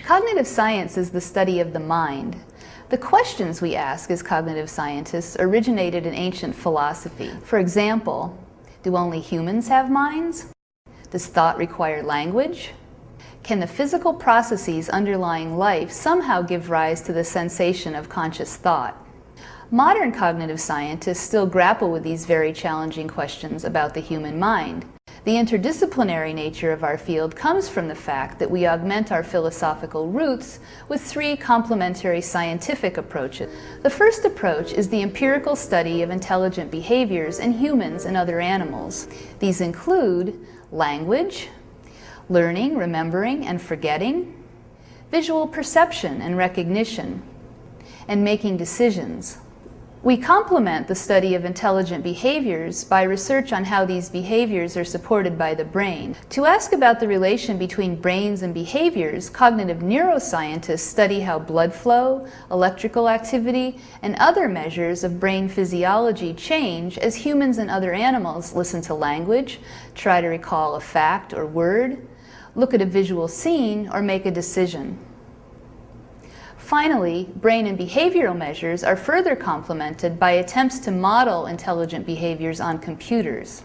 Cognitive science is the study of the mind. The questions we ask as cognitive scientists originated in ancient philosophy. For example, do only humans have minds? Does thought require language? Can the physical processes underlying life somehow give rise to the sensation of conscious thought? Modern cognitive scientists still grapple with these very challenging questions about the human mind. The interdisciplinary nature of our field comes from the fact that we augment our philosophical roots with three complementary scientific approaches. The first approach is the empirical study of intelligent behaviors in humans and other animals. These include language, learning, remembering, and forgetting, visual perception and recognition, and making decisions. We complement the study of intelligent behaviors by research on how these behaviors are supported by the brain. To ask about the relation between brains and behaviors, cognitive neuroscientists study how blood flow, electrical activity, and other measures of brain physiology change as humans and other animals listen to language, try to recall a fact or word, look at a visual scene, or make a decision. Finally, brain and behavioral measures are further complemented by attempts to model intelligent behaviors on computers.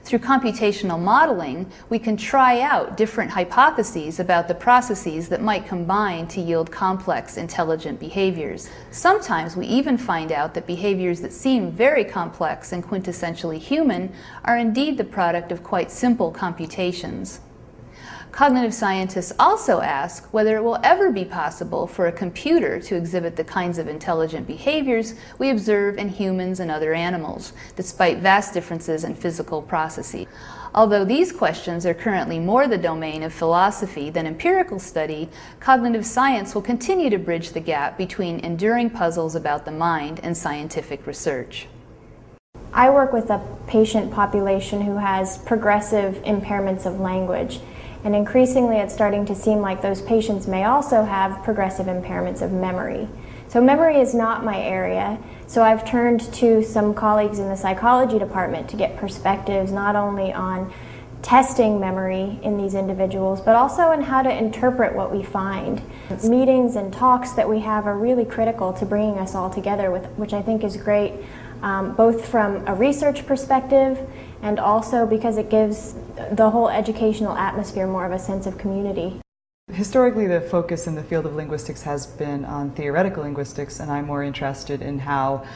Through computational modeling, we can try out different hypotheses about the processes that might combine to yield complex intelligent behaviors. Sometimes we even find out that behaviors that seem very complex and quintessentially human are indeed the product of quite simple computations. Cognitive scientists also ask whether it will ever be possible for a computer to exhibit the kinds of intelligent behaviors we observe in humans and other animals, despite vast differences in physical processes. Although these questions are currently more the domain of philosophy than empirical study, cognitive science will continue to bridge the gap between enduring puzzles about the mind and scientific research. I work with a patient population who has progressive impairments of language. And increasingly it's starting to seem like those patients may also have progressive impairments of memory. So memory is not my area, so I've turned to some colleagues in the psychology department to get perspectives not only on testing memory in these individuals, but also on how to interpret what we find. Meetings and talks that we have are really critical to bringing us all together, which I think is great, both from a research perspective and also because it gives the whole educational atmosphere more of a sense of community. Historically, the focus in the field of linguistics has been on theoretical linguistics, and I'm more interested in how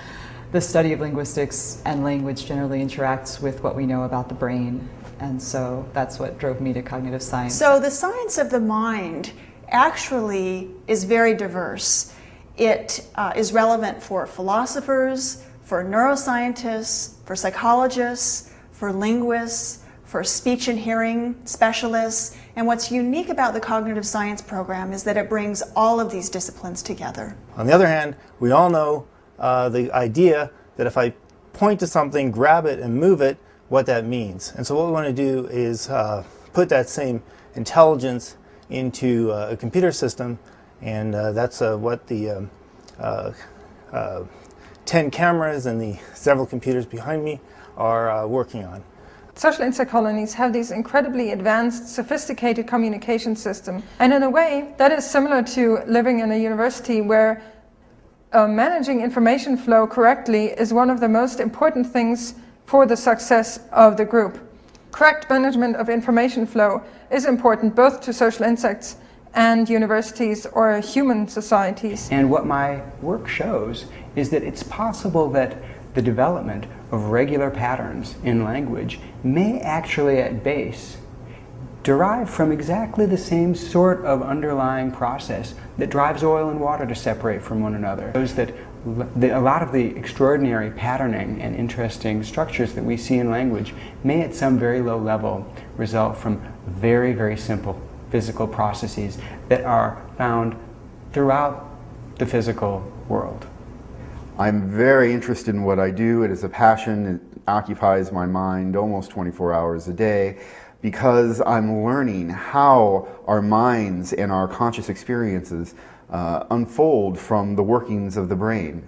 the study of linguistics and language generally interacts with what we know about the brain. And so that's what drove me to cognitive science. So the science of the mind actually is very diverse. It is relevant for philosophers, for neuroscientists, for psychologists, for linguists, for speech and hearing specialists. And what's unique about the cognitive science program is that it brings all of these disciplines together. On the other hand, we all know the idea that if I point to something, grab it, and move it, what that means. And so what we want to do is put that same intelligence into a computer system, and that's what the 10 cameras and the several computers behind me are working on. Social insect colonies have these incredibly advanced, sophisticated communication systems. And in a way, that is similar to living in a university where managing information flow correctly is one of the most important things for the success of the group. Correct management of information flow is important both to social insects and universities or human societies. And what my work shows is that it's possible that the development of regular patterns in language may actually at base derive from exactly the same sort of underlying process that drives oil and water to separate from one another. It shows that a lot of the extraordinary patterning and interesting structures that we see in language may at some very low level result from very, very simple physical processes that are found throughout the physical world. I'm very interested in what I do. It is a passion. It occupies my mind almost 24 hours a day because I'm learning how our minds and our conscious experiences unfold from the workings of the brain.